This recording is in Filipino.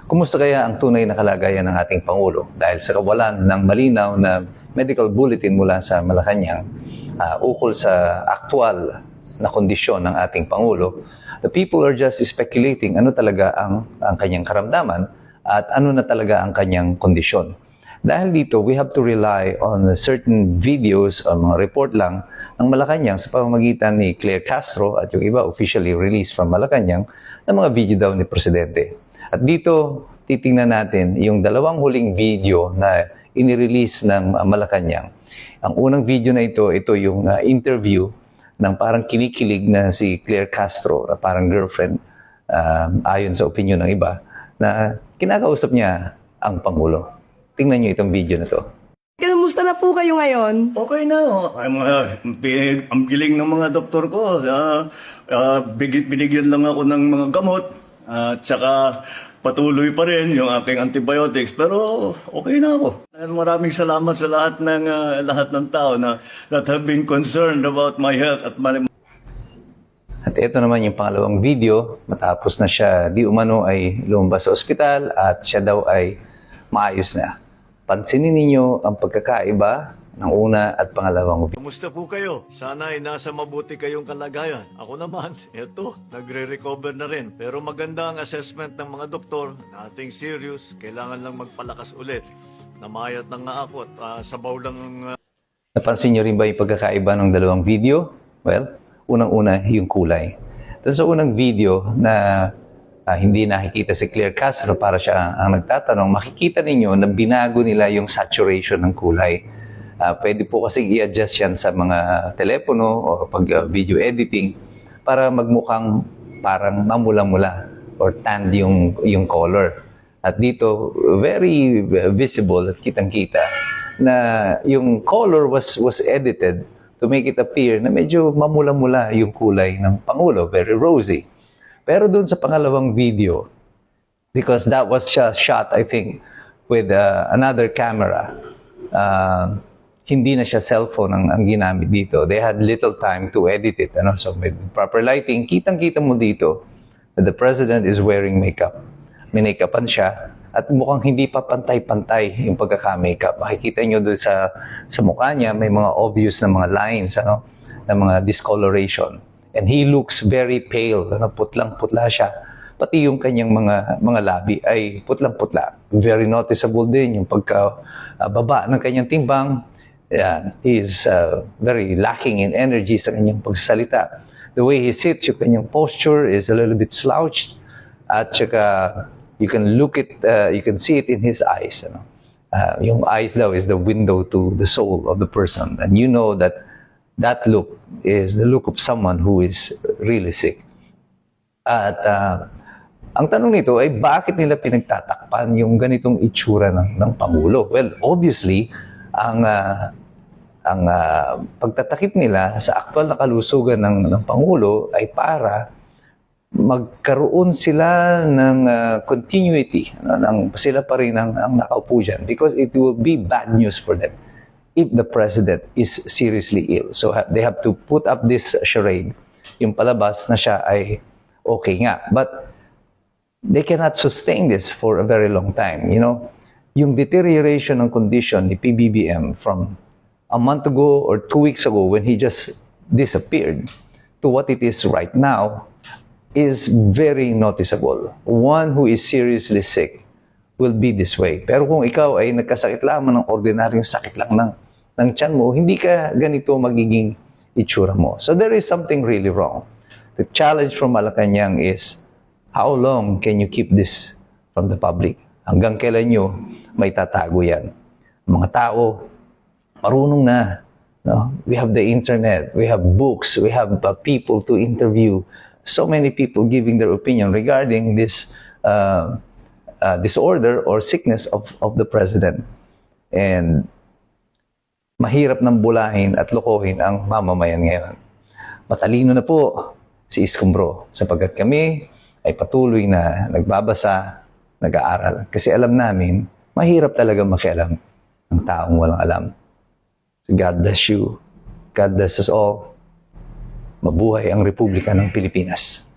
Kumusta kaya ang tunay na kalagayan ng ating Pangulo? Dahil sa kawalan ng malinaw na medical bulletin mula sa Malacanang ukol sa aktual na kondisyon ng ating Pangulo, the people are just speculating ano talaga ang kanyang karamdaman at ano na talaga ang kanyang kondisyon. Dahil dito, we have to rely on certain videos o mga report lang ng Malacanang sa pamamagitan ni Claire Castro at yung iba officially released from Malacanang na mga video daw ni Presidente. At dito, titingnan natin yung dalawang huling video na inirelease ng Malacanang. Ang unang video na ito yung interview ng parang kinikilig na si Claire Castro, na parang girlfriend, ayon sa opinion ng iba, na kinakausap niya ang Pangulo. Tingnan niyo itong video na to. Kamusta na po kayo ngayon? Okay na. Ang giling ng mga doktor ko. Binigyan lang ako ng mga gamot. At saka patuloy pa rin yung aking antibiotics. Pero okay na ako. Maraming salamat sa lahat ng tao that have been concerned about my health at my... At ito naman yung pangalawang video. Matapos na siya di umano ay lumabas sa ospital at siya daw ay maayos na. Pansinin ninyo ang pagkakaiba ng una at pangalawang video. Kamusta po kayo? Sana ay nasa mabuti kayong kalagayan. Ako naman, eto, nagre-recover na rin. Pero maganda ang assessment ng mga doktor. Nothing serious. Kailangan lang magpalakas ulit. Namayat na nga ako at sabaw lang ang... Napansin nyo rin ba yung pagkakaiba ng dalawang video? Well, unang-una yung kulay. Ito sa unang video na hindi nakikita si Claire Castro para siya ang nagtatanong, makikita ninyo na binago nila yung saturation ng kulay. Pwede po kasi i-adjust yan sa mga telepono o pag video editing para magmukhang parang mamula-mula or tanned yung color. At dito, very visible at kitang-kita na yung color was edited to make it appear na medyo mamula-mula yung kulay ng Pangulo, very rosy. Pero dun sa pangalawang video, because that was shot, I think, with another camera, hindi na siya cellphone ang ginamit dito. They had little time to edit it. So with proper lighting, kitang-kita mo dito that the President is wearing makeup. May make-upan siya at mukhang hindi pa pantay-pantay yung pagkaka-makeup. Makikita nyo doon sa mukha niya, may mga obvious na mga lines, na mga discoloration. And he looks very pale, putlang-putla siya. Pati yung kanyang mga labi ay putlang-putla. Very noticeable din yung pagkababa ng kanyang timbang. He is very lacking in energy sa kanyang pagsasalita. The way he sits, yung kanyang posture is a little bit slouched. At saka, you can see it in his eyes. Yung eyes daw is the window to the soul of the person. And you know that look is the look of someone who is really sick. At ang tanong nito ay bakit nila pinagtatakpan yung ganitong itsura ng Pangulo? Well, obviously, ang pagtatakip nila sa aktual na kalusugan ng Pangulo ay para magkaroon sila ng continuity, sila pa rin ang nakaupo dyan, because it will be bad news for them if the President is seriously ill. So they have to put up this charade, yung palabas na siya ay okay nga. But they cannot sustain this for a very long time. Yung deterioration ng condition ni PBBM from a month ago or 2 weeks ago when he just disappeared to what it is right now is very noticeable. One who is seriously sick will be this way. Pero kung ikaw ay nagkasakit lamang ng ordinaryong sakit lang ng tiyan mo, hindi ka ganito magiging itsura mo. So there is something really wrong. The challenge from Malacanang is, how long can you keep this from the public? Hanggang kailan nyo may tatago yan? Mga tao, marunong na. We have the internet, we have books, we have people to interview. So many people giving their opinion regarding this disorder or sickness of the President. And mahirap nang bulahin at lokohin ang mamamayan ngayon. Matalino na po si Escombro sapagkat kami ay patuloy na nagbabasa, nag-aaral. Kasi alam namin, mahirap talaga makialam ng taong walang alam. So God bless you. God bless us all. Mabuhay ang Republika ng Pilipinas.